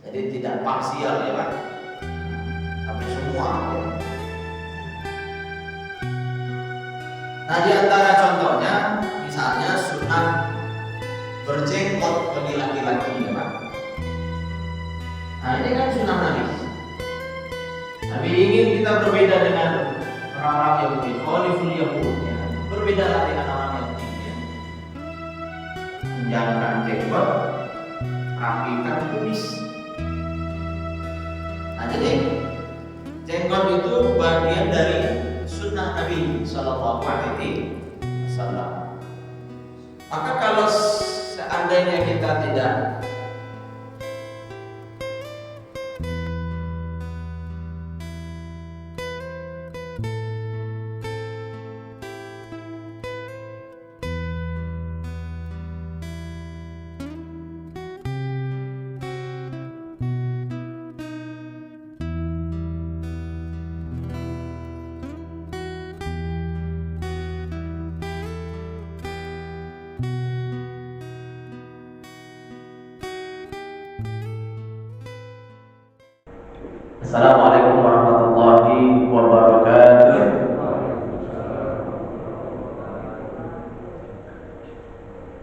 Jadi tidak parsial ya Pak, tapi semua ya. Nah di antara contohnya misalnya sunat berjenggot bagi laki-laki ya Pak. Nah ini kan sunnah Nabi. Nabi ingin kita berbeda dengan orang-orang Yahudi, khaliful Yahud ya. Berbedalah dengan orang Yahudi ya. Menjalankan jenggot, rapikan kumis. Nah jadi jenggot itu bagian dari sunnah Nabi Sallallahu Alaihi Wasallam. Maka kalau seandainya kita tidak Assalamualaikum warahmatullahi wabarakatuh.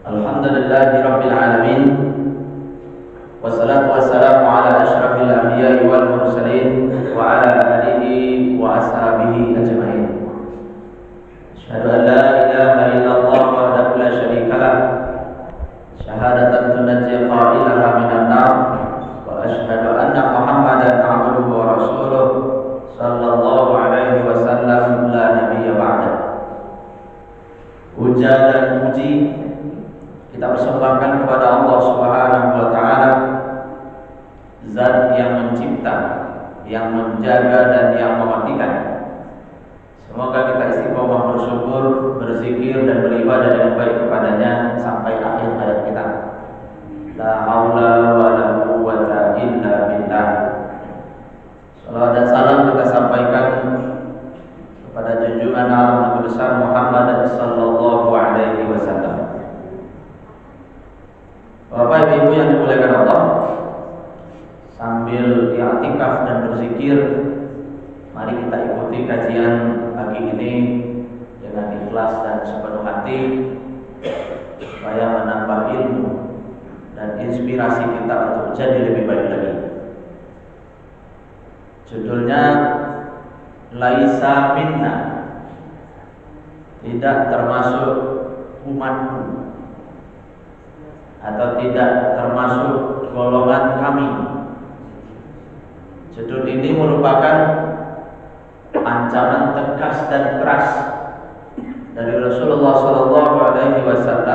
Alhamdulillahi rabbil alamin. Wassalatu wassalamu ala asyrafil anbiya'i wal mursalin wa ala alihi wa ashabihi ajma'in. Asyhadu an la ilaha illallah wahdahu la syarika lah. Syahadatan tunajji qailaha minan nar. Asyhadu anna Muhammadan abduhu wa rasuluh sallallahu alaihi wasallam la nabiyya ba'da. Puja dan puji kita persembahkan kepada Allah Subhanahu wa taala, Zat yang mencipta, yang menjaga dan yang mematikan. Semoga kita istiqomah bersyukur, berzikir dan beribadah dengan baik kepadanya sampai akhir hayat kita. La haula wa la quwwata illa billah. Salawat dan salam kita sampaikan kepada junjungan Nabi besar Muhammad sallallahu alaihi wasallam. Bapak Ibu yang dimuliakan Allah, sambil i'tikaf dan berzikir, mari kita ikuti kajian pagi ini dengan ikhlas dan sepenuh hati supaya menambah ilmu dan inspirasi kita untuk jadi lebih baik lagi. Judulnya Laisa minna, tidak termasuk umatku, atau tidak termasuk golongan kami. Judul ini merupakan ancaman tegas dan keras dari Rasulullah SAW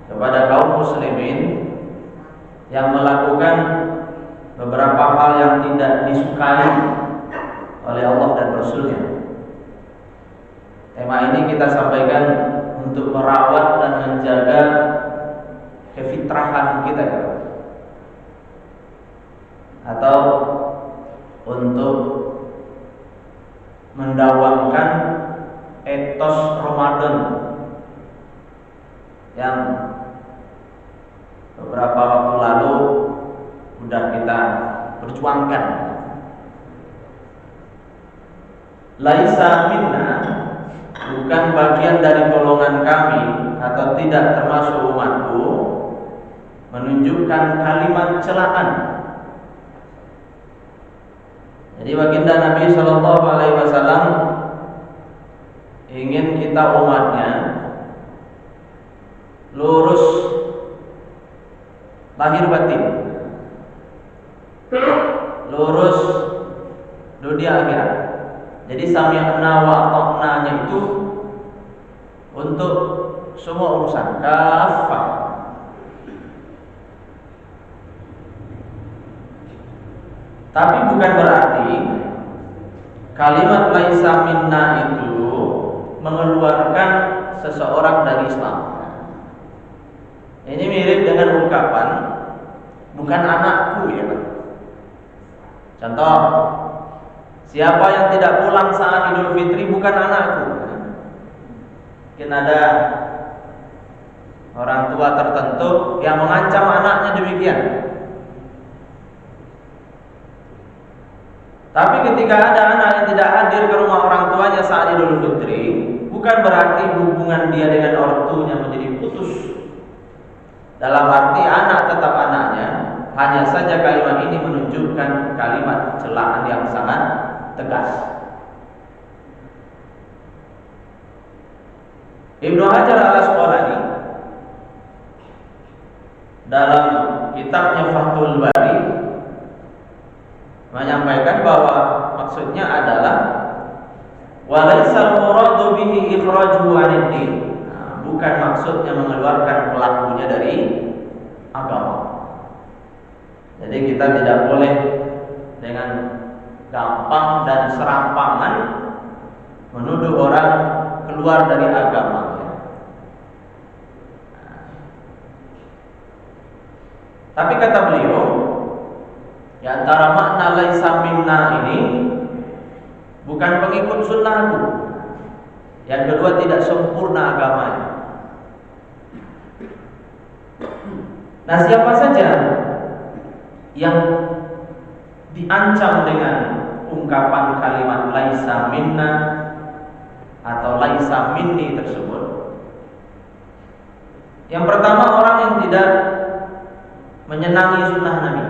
kepada kaum muslimin yang melakukan beberapa hal yang tidak disukai oleh Allah dan Rasulnya. Tema ini kita sampaikan untuk merawat dan menjaga kefitrahan kita, atau untuk mendawamkan etos Ramadan yang beberapa waktu lalu sudah kita perjuangkan. Laisa minna, bukan bagian dari golongan kami atau tidak termasuk umatku, menunjukkan kalimat celaan. Jadi baginda Nabi Shallallahu Alaihi Wasallam ingin kita umatnya lurus lahir batin, lurus dunia akhirat. Jadi sami'na wa ata'na-nya itu untuk semua urusan kafah. Tapi bukan berarti kalimat laisa minna itu mengeluarkan seseorang dari Islam. Ini mirip dengan ungkapan bukan anakku ya Pak. Contoh, siapa yang tidak pulang saat Idul Fitri bukan anakku. Mungkin ada orang tua tertentu yang mengancam anaknya demikian. Tapi ketika ada anak yang tidak hadir ke rumah orang tuanya saat Idul Fitri, bukan berarti hubungan dia dengan ortunya menjadi putus. Dalam arti anak tetap anaknya, hanya saja kalimat ini menunjukkan kalimat celaan yang sangat tegas. Ibnu Hajar al-Asqalani dalam kitabnya Fathul Bari menyampaikan bahwa maksudnya adalah walaisal muradu bihi ikhrajuhu 'anid din. Bukan maksudnya mengeluarkan pelakunya dari agama. Jadi kita tidak boleh dengan gampang dan serampangan menuduh orang keluar dari agama. Tapi kata beliau, di antara makna laisa minna ini bukan pengikut sunnahku. Yang kedua, tidak sempurna agamanya. Nah, siapa saja yang diancam dengan ungkapan kalimat laisa minna atau laisa minni tersebut, yang pertama orang yang tidak menyenangi sunnah Nabi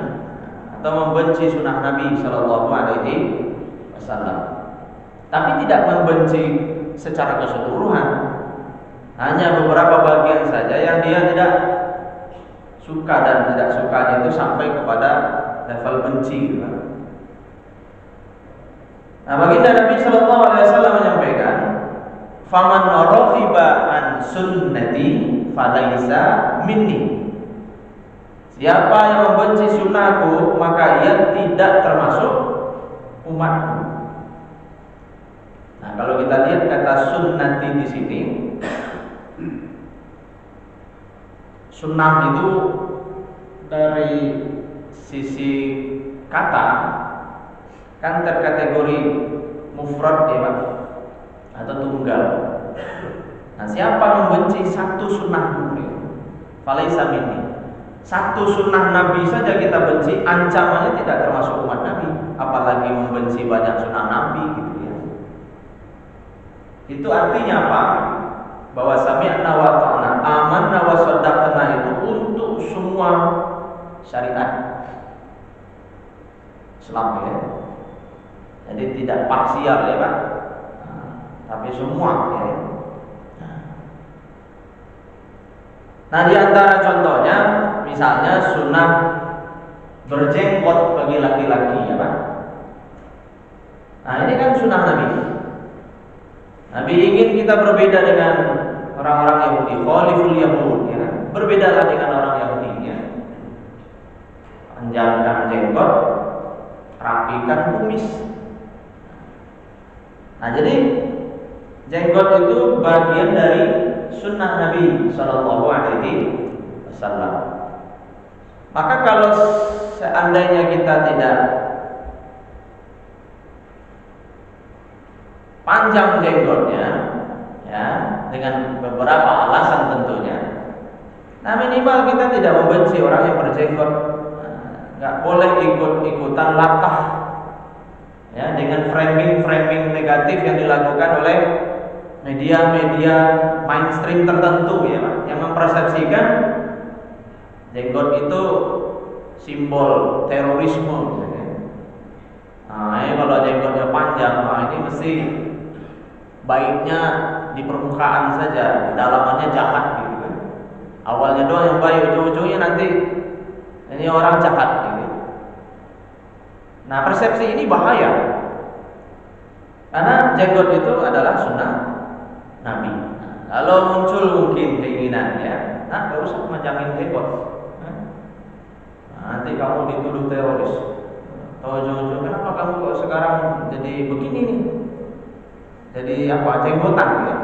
atau membenci sunnah Nabi Shallallahu Alaihi Wasallam, tapi tidak membenci secara keseluruhan, hanya beberapa bagian saja yang dia tidak suka, dan tidak sukanya itu sampai kepada level benci. Nah, baginda Nabi Shallallahu Alaihi Wasallam menyampaikan, "Faman raghiba an sunnati falaisa minni." Siapa yang membenci sunnahku, maka ia tidak termasuk umatku. Nah, kalau kita lihat kata sunnati di sini, sunnah itu dari sisi kata kan terkategori mufrad ya Pak, atau tunggal. Nah, siapa membenci satu sunnah Nabi, falaisa minni. Satu sunnah Nabi saja kita benci, ancamannya tidak termasuk umat Nabi, apalagi membenci banyak sunnah Nabi gitu ya. Itu artinya apa? Bahwa sami'na wa ta'na, amanna wa saddaqna itu untuk semua syariat Islam ya. Jadi tidak parsial ya Pak, tapi semua ya. Nah, di antara contohnya misalnya sunnah berjenggot bagi laki-laki ya Pak. Nah, ini kan sunnah Nabi. Nabi ingin kita berbeda dengan orang-orang Yahudi, khaliful Yahud ya. Berbedalah dengan orang Yahudi ya. Panjangkan jenggot, rapikan kumis. Nah, jadi jenggot itu bagian dari sunnah Nabi Shallallahu Alaihi Wasallam. Maka kalau seandainya kita tidak panjang jenggotnya, ya, dengan beberapa alasan tentunya, nah minimal kita tidak membenci orang yang berjenggot. Nggak boleh ikut-ikutan latah, ya, dengan framing negatif yang dilakukan oleh media-media mainstream tertentu ya Pak, yang mempersepsikan jenggot itu simbol terorisme ya. Nah, ini kalau jenggotnya panjang, nah ini mesti baiknya di permukaan saja, dalamannya jahat gitu kan. Awalnya doang yang baik, ujung-ujungnya nanti ini orang jahat gitu. Nah, persepsi ini bahaya, karena jenggot itu adalah sunnah Nabi. Nah, kalau muncul mungkin keinginannya, nah gak usah panjangin jenggot. Nah, nanti kamu dituduh teroris. Atau ujung-ujung, kenapa kamu kok sekarang jadi begini nih? Jadi apa? Jenggotan ya?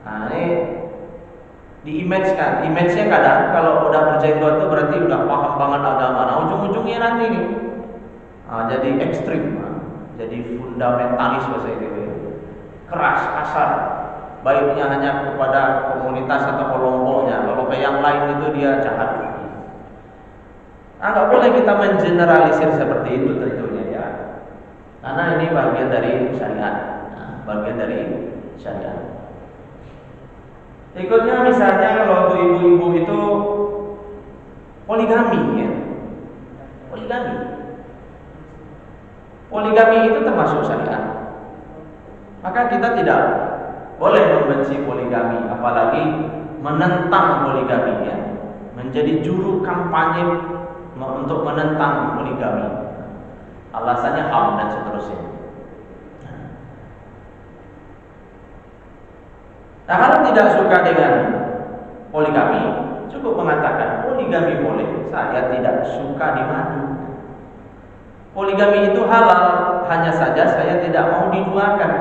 Nah, ini di-image-kan. Image-nya kadang kalau udah berjenggot itu berarti udah paham banget agama. Nah, ujung-ujungnya nanti nih jadi ekstrim, jadi fundamentalis bahasa itu. Keras, kasar. Baiknya hanya kepada komunitas atau kelompoknya. Kalau ke yang lain itu dia jahat. Nggak boleh kita mengeneralisir seperti itu tentunya ya. Karena ini bagian dari syariat. Nah, bagian dari syariat. Berikutnya misalnya kalau untuk ibu-ibu itu poligami ya. Poligami. Poligami itu termasuk syariat. Maka kita tidak boleh membenci poligami, apalagi menentang poligami ya. Menjadi juru kampanye untuk menentang poligami. Alasannya HAM dan seterusnya. Nah, kalau tidak suka dengan poligami, cukup mengatakan poligami boleh, saya tidak suka di madu. Poligami itu halal, hanya saja saya tidak mau diduakan.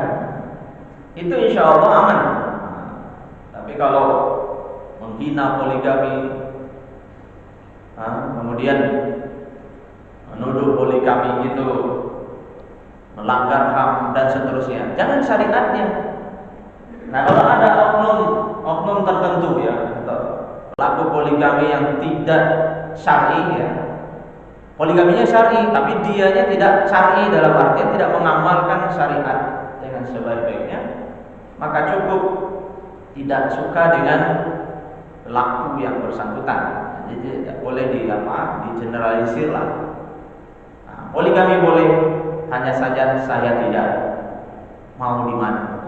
Itu insya Allah aman. Tapi kalau menghina poligami, kemudian menuduh poligami itu melanggar HAM dan seterusnya, jangan syariatnya. Nah, kalau ada oknum tertentu ya, pelaku poligami yang tidak syar'i ya, poligaminya syar'i, tapi dianya tidak syar'i dalam artian tidak mengamalkan syariat dengan sebaik-baiknya, maka cukup tidak suka dengan pelaku yang bersangkutan. Jadi tidak boleh digeneralisir lah. Nah, poligami boleh, hanya saja saya tidak mau di mana.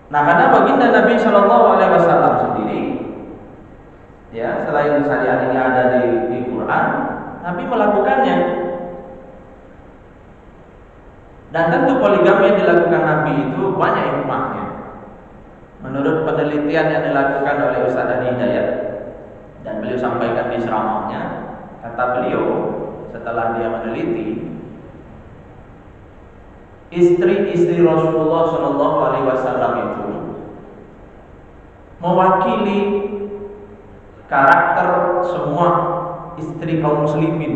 Nah, karena baginda Nabi Shallallahu Alaihi Wasallam sendiri, ya selain syariat ini ada di Quran, Nabi melakukannya. Dan tentu poligami yang dilakukan Nabi itu banyak hikmahnya. Menurut penelitian yang dilakukan oleh Ustaz Adi Hidayat dan beliau sampaikan di ceramahnya, kata beliau setelah dia meneliti, istri-istri Rasulullah Shallallahu Alaihi Wasallam itu mewakili karakter semua istri kaum muslimin.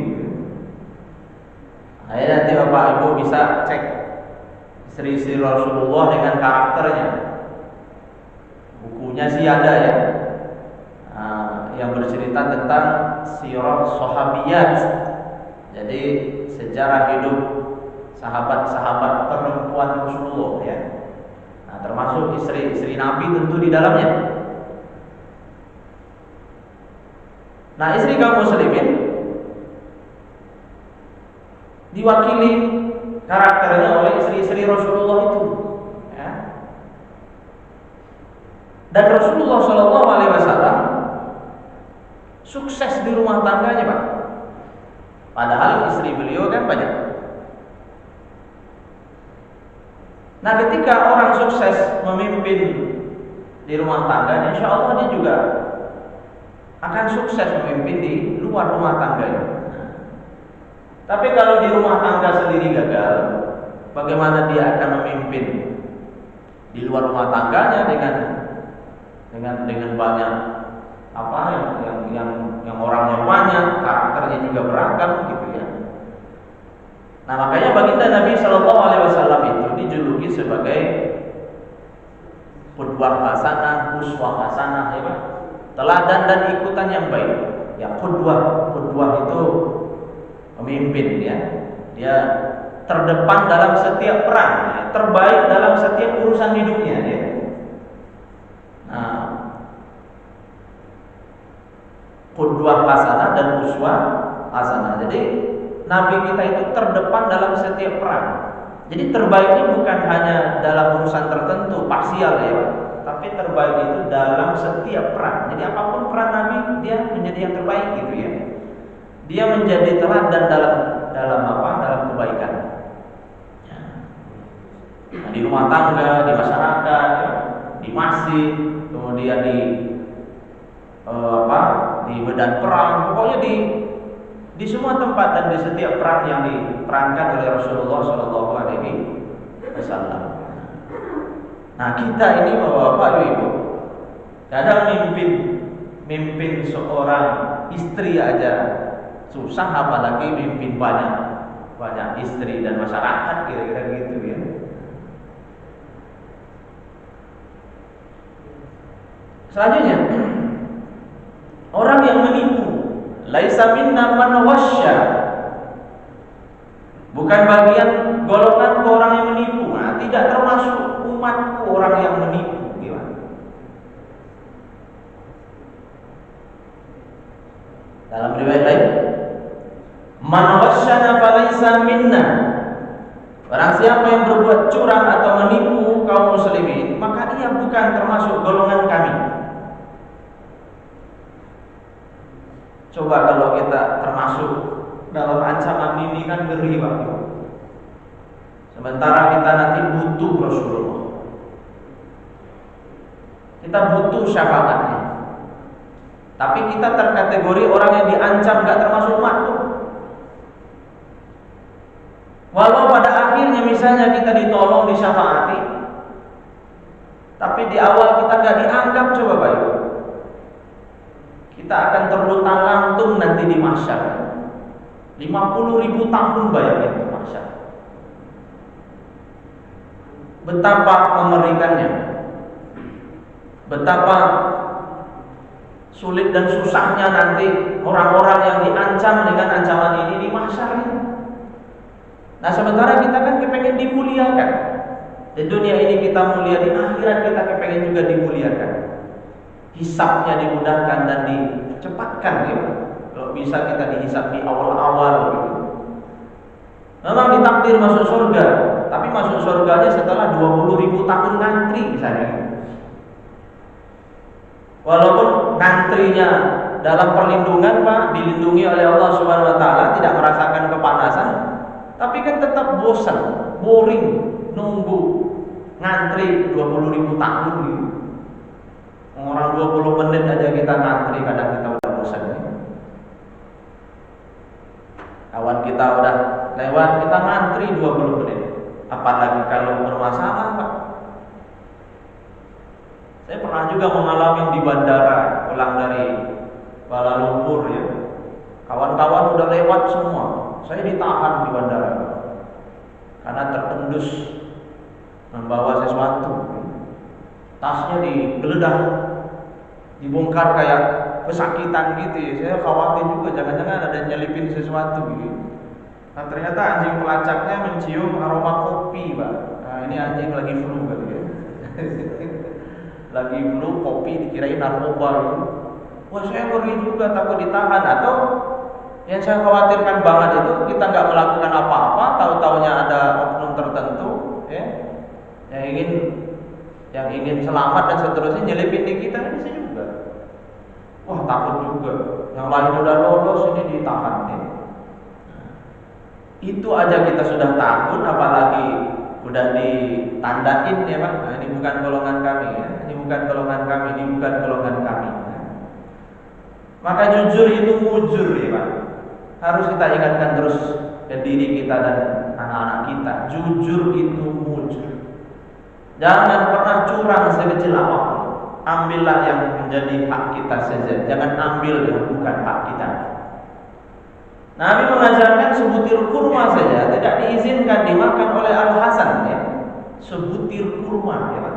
Nah, nanti Bapak Ibu bisa cek istri-istri Rasulullah dengan karakternya. Bukunya sih ada ya, yang bercerita tentang sirah sahabiyat. Jadi sejarah hidup sahabat-sahabat perempuan Rasulullah ya. Nah, termasuk istri-istri Nabi tentu di dalamnya. Nah, istri kaum muslimin diwakili karakternya oleh istri-istri Rasulullah itu ya. Dan Rasulullah Shallallahu Alaihi Wasallam sukses di rumah tangganya, Pak. Padahal istri beliau kan banyak. Nah, ketika orang sukses memimpin di rumah tangga, insya Allah dia juga akan sukses memimpin di luar rumah tangganya. Tapi kalau di rumah tangga sendiri gagal, bagaimana dia akan memimpin di luar rumah tangganya dengan banyak yang orangnya banyak, karakternya juga beragam gitu ya. Nah, makanya baginda Nabi Shallallahu Alaihi Wasallam itu dijuluki sebagai qudwah hasanah, uswah hasanah, ya Pak. Teladan dan ikutan yang baik. Ya, qudwah itu pemimpin ya. Dia terdepan dalam setiap perang, ya. Terbaik dalam setiap urusan hidupnya ya. Nah, qudwah hasanah dan uswah hasanah. Jadi Nabi kita itu terdepan dalam setiap perang. Jadi terbaiknya bukan hanya dalam urusan tertentu, parsial ya, tapi terbaik itu dalam setiap perang. Jadi apapun peran Nabi, dia menjadi yang terbaik gitu ya. Dia menjadi teladan dalam kebaikan. Ya. Nah, di rumah tangga, di masyarakat, ya, di masjid, kemudian di medan perang, pokoknya di semua tempat dan di setiap peran yang diperankan oleh Rasulullah Shallallahu Alaihi Wasallam. Nah, kita ini Bapak Ibu, kadang mimpin seorang istri aja susah, apalagi mimpin banyak istri dan masyarakat, kira-kira gitu ya. Selanjutnya, orang yang menipu, laisa minna man ghasya. Bukan bagian golongan orang yang menipu. Nah, tidak termasuk umatku orang yang menipu. Gimana? Dalam riwayat lain, man ghasyana falaysa minna. Barang siapa yang berbuat curang atau menipu kaum muslimin, maka dia bukan termasuk golongan kami. Coba kalau kita termasuk dalam ancaman ini kan ngeri banget. Sementara kita nanti butuh Rasulullah. Kita butuh syafaatnya. Tapi kita terkategori orang yang diancam gak termasuk makhluk. Walau pada akhirnya misalnya kita ditolong, disyafaati, tapi di awal kita gak dianggap, coba baik. Kita akan terlutang lantung nanti di mahsyar. 50.000 tahun bayangin itu mahsyar. Betapa mengerikannya. Betapa sulit dan susahnya nanti orang-orang yang diancam dengan ancaman ini di mahsyar ini. Nah, sementara kita kan kepengen dimuliakan. Di dunia ini kita mulia, di akhirat kita kepengen juga dimuliakan. Hisabnya dimudahkan dan dicepatkan gitu. Kalau bisa kita dihisab di awal-awal gitu. Memang ditakdir masuk surga, tapi masuk surganya setelah 20.000 tahun ngantri misalnya. Walaupun ngantrinya dalam perlindungan Pak, dilindungi oleh Allah Subhanahu wa taala, tidak merasakan kepanasan, tapi kan tetap bosan, boring, nunggu ngantri 20.000 tahun gitu. Orang 20 menit aja kita ngantri, kadang kita udah bosan ya. Kawan kita udah lewat, kita ngantri 20 menit. Apalagi kalau bermasalah Pak. Saya pernah juga mengalami di bandara, pulang dari Kuala Lumpur ya. Kawan-kawan udah lewat semua, saya ditahan di bandara karena tertendus membawa sesuatu. Tasnya digeledah, dibongkar kayak pesakitan gitu ya. Saya khawatir juga, jangan-jangan ada nyelipin sesuatu gitu. Nah, ternyata anjing pelacaknya mencium aroma kopi Pak. Nah, ini anjing lagi flu kali ya. Lagi flu, kopi dikirain narkoba gitu. Wah, saya ngeri juga, takut ditahan. Atau yang saya khawatirkan banget itu kita nggak melakukan apa-apa, tahu-taunya ada oknum tertentu ya, yang ingin selamat dan seterusnya nyelipin di kita, ini bisa juga. Wah, takut juga. Yang lain udah lolos, ini ditahan ya. Itu aja kita sudah takut, apalagi udah ditandain ya Pak. Nah, ini bukan golongan kami ya. Ini bukan golongan kami, ini bukan golongan kami ya. Maka jujur itu mujur ya Pak. Harus kita ingatkan terus ke diri kita dan anak-anak kita. Jujur itu mujur. Jangan pernah curang sekecil apapun. Ambillah yang menjadi hak kita saja. Jangan ambil yang bukan hak kita. Nabi mengajarkan sebutir kurma saja tidak diizinkan dimakan oleh Al-Hasan ya. Sebutir kurma ya Pak.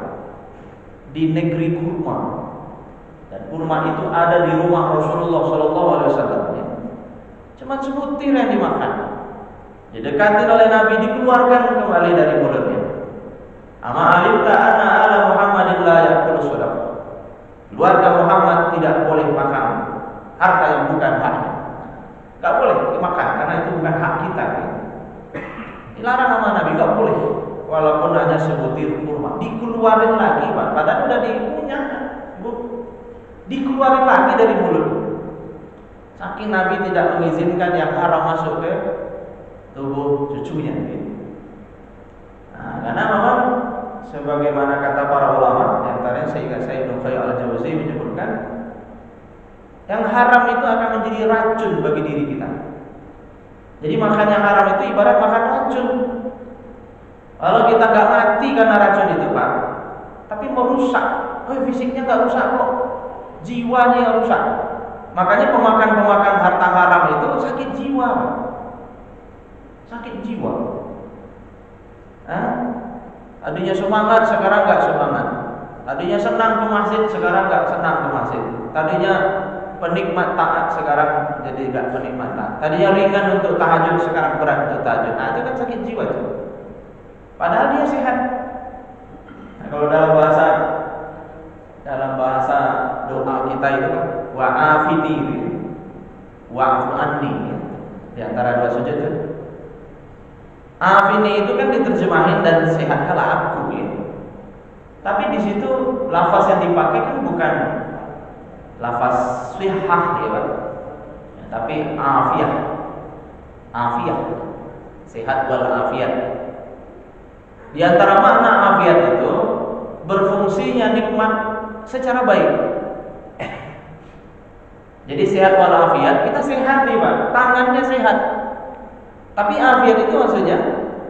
Di negeri kurma. Dan kurma itu ada di rumah Rasulullah SAW ya. Cuma sebutir yang dimakan. Didekati oleh Nabi, dikeluarkan kembali dari mulutnya. Ama alimta anna ala Muhammadin la ya'kulu shadaqah. Keluarga Muhammad tidak boleh makan harta yang bukan haknya. Gak boleh dimakan karena itu bukan hak kita. Dilarang sama Nabi, gak boleh. Walaupun hanya sebutir kurma, dikeluarin lagi Pak. Padahal udah dikunyah, dikeluarin lagi dari mulut. Saking Nabi tidak mengizinkan yang haram masuk ke tubuh cucunya. Nah, karena memang sebagaimana kata para ulama, yang antaranya Sayyid Ibnu Qayyim Al-Jauzi menyebutkan, yang haram itu akan menjadi racun bagi diri kita. Jadi makan yang haram itu ibarat makan racun. Kalau kita nggak mati karena racun itu Pak, tapi merusak. Fisiknya nggak rusak kok, jiwanya yang rusak. Makanya pemakan harta haram itu sakit jiwa, Pak. Sakit jiwa. Tadinya semangat, sekarang nggak semangat. Tadinya senang ke masjid, sekarang nggak senang ke masjid. Tadinya penikmat taat sekarang jadi gak penikmat taat. Tadinya ringan untuk tahajud, sekarang berat untuk tahajud. Nah, itu kan sakit jiwa tuh. Padahal dia sehat. Nah, kalau dalam bahasa doa kita itu kan wa'afini, wa'fu anni, di antara dua sujud itu. Afini itu kan diterjemahin dan sehatkanlah aku ya. Tapi di situ lafaz yang dipakai kan bukan lafaz sihah ya Pak. Ya, tapi afiyah. Afiyah. Sehat wal afiyat. Di antara makna afiyat itu berfungsinya nikmat secara baik. Jadi sehat wal afiyat, kita sehat nih Pak, tangannya sehat. Tapi afiat itu maksudnya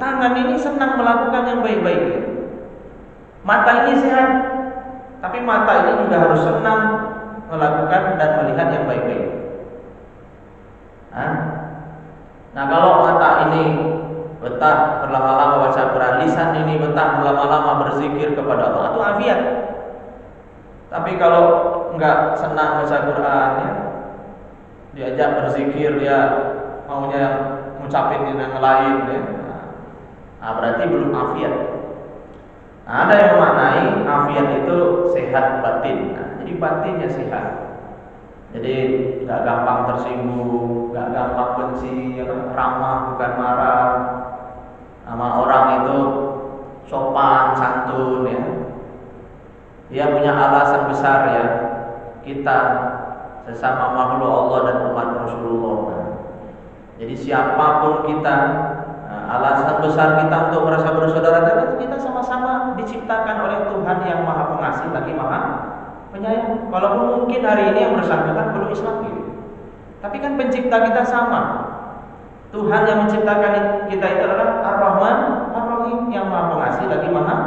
tangan ini senang melakukan yang baik-baik. Mata ini sehat, tapi mata ini juga harus senang melakukan dan melihat yang baik-baik. Nah, kalau mata ini betah berlama-lama baca Quran, lisan ini betah berlama-lama berzikir kepada Allah, itu afiat. Tapi kalau enggak senang baca Quran ya, diajak berzikir dia maunya ngucapin yang lain ya. Nah, berarti belum afiat. Nah, ada yang memaknai afiat itu sehat batin. Nah, jadi batinnya sehat. Jadi nggak gampang tersinggung, nggak gampang benci, ya, ramah bukan marah. Sama orang itu sopan santun ya. Dia punya alasan besar ya. Kita sesama makhluk Allah dan umat Rasulullah. Jadi siapapun kita, alasan besar kita untuk merasa bersaudara adalah kita sama-sama diciptakan oleh Tuhan yang Maha Pengasih lagi Maha Penyayang. Walaupun mungkin hari ini yang bersangkutan belum Islam gitu. Tapi kan pencipta kita sama. Tuhan yang menciptakan kita itu adalah Ar-Rahman Ar-Rahim yang Maha Pengasih lagi Maha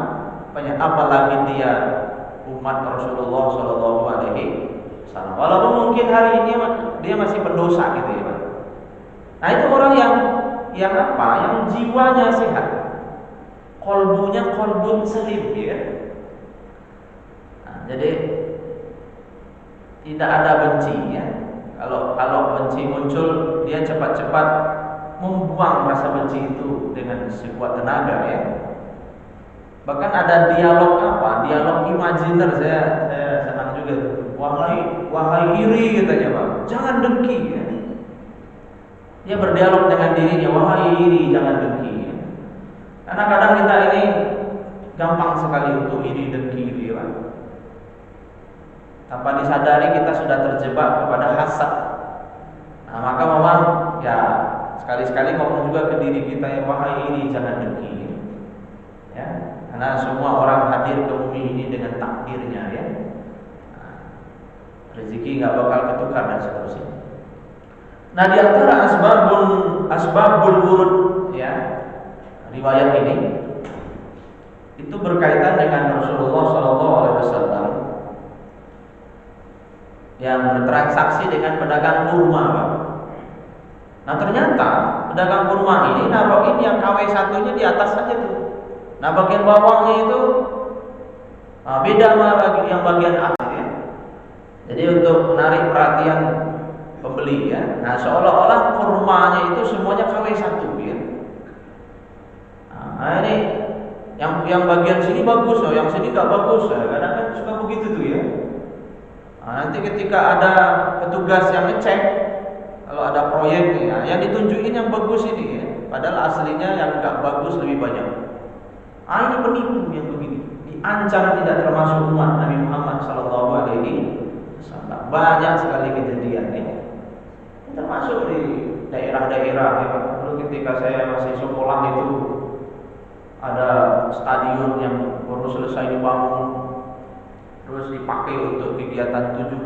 Penyayang. Apalagi dia umat Rasulullah Shallallahu Alaihi Wasallam. Walaupun mungkin hari ini dia masih pendosa gitu ya Pak. Nah, itu orang yang apa? Yang jiwanya sehat, kolbunya kolbun selim ya. Nah, jadi tidak ada benci ya. Kalau benci muncul, dia cepat-cepat membuang rasa benci itu dengan sekuat tenaga ya. Bahkan ada dialog apa? Dialog imajiner, saya senang juga. Wahai iri katanya Pak, jangan dengki ya. Dia berdialog dengan dirinya, wahai iri jangan dengki. Karena kadang kita ini gampang sekali untuk iri dengki, ya. Tanpa disadari kita sudah terjebak kepada hasad. Nah, maka memang ya sekali-sekali ngomong juga ke diri kita ya, wahai iri jangan dengki. Ya, karena semua orang hadir ke bumi ini dengan takdirnya ya. Nah, rezeki nggak bakal ketukar dan seterusnya. Nah, di antara asbabul wurud ya, riwayat ini itu berkaitan dengan Rasulullah SAW yang bertransaksi dengan pedagang kurma, Pak. Nah, ternyata pedagang kurma ini naruhin yang KW1-nya di atas saja tuh. Nah, bagian bawahnya itu beda sama yang bagian atas ya. Jadi untuk menarik perhatian pembeli ya. Nah, seolah-olah kurmanya itu semuanya KW1 ya. Nah, ini yang bagian sini bagus, yang sini nggak bagus. Kadang kan suka begitu tuh ya. Nah, nanti ketika ada petugas yang ngecek, kalau ada proyek nih, yang ditunjukin yang bagus ini ya. Padahal aslinya yang nggak bagus lebih banyak. Ini penipu yang begini. Diancam tidak termasuk umat Nabi Muhammad SAW. Banyak sekali kejadian ini. Termasuk di daerah-daerah ya. Dulu ketika saya masih sekolah itu ada stadion yang baru selesai dibangun, terus dipakai untuk kegiatan 17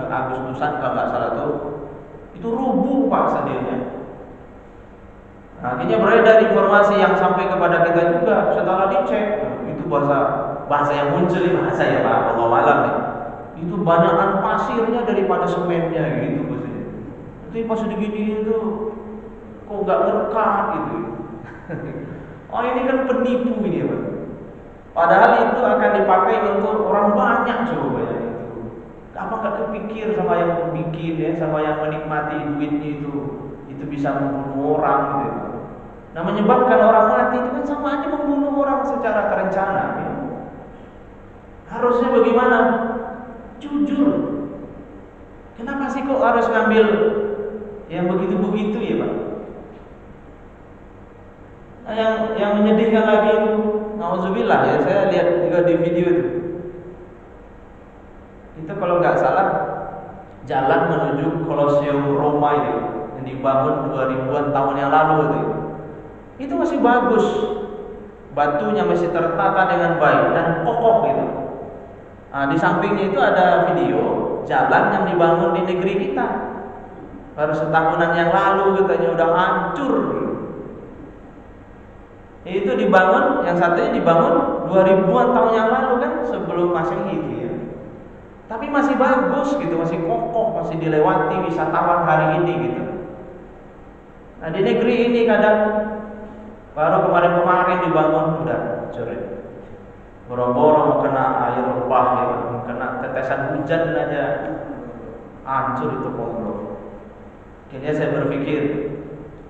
Agustusan kalau nggak salah tuh, itu rubuh Pak stadionnya. Nah, akhirnya beredar informasi yang sampai kepada kita juga setelah dicek, itu bahasa yang muncul ini bahasa ya Pak, Allah malam nih. Itu banyakan pasirnya daripada semennya gitu maksudnya. Itu pas diginiin itu kok nggak ngerekat gitu. Oh, ini kan penipu ini ya Pak. Padahal itu akan dipakai untuk orang banyak coba ya itu. Apa nggak kepikir sama yang bikin ya, sama yang menikmati duitnya itu bisa membunuh orang gitu. Nah, menyebabkan orang mati itu kan sama aja membunuh orang secara terencana ya. Harusnya bagaimana? Jujur. Kenapa sih kok harus ngambil yang begitu-begitu ya, Pak? Nah, yang menyedihkan lagi itu, nauzubillah ya, saya lihat juga di video itu kalau nggak salah jalan menuju Colosseum Roma itu yang dibangun 2000-an tahun yang lalu itu masih bagus, batunya masih tertata dengan baik dan kokoh gitu. Nah, di sampingnya itu ada video jalan yang dibangun di negeri kita baru setahunan yang lalu katanya udah hancur. Itu dibangun, yang satunya dibangun 2000-an tahun yang lalu kan sebelum Masehi gitu ya. Tapi masih bagus gitu, masih kokoh, masih dilewati wisatawan hari ini gitu. Nah, di negeri ini kadang baru kemarin dibangun udah hancur. Boro-boro mau kena air limbah ya, kena tetesan hujan aja hancur itu Kongo. Akhirnya saya berpikir,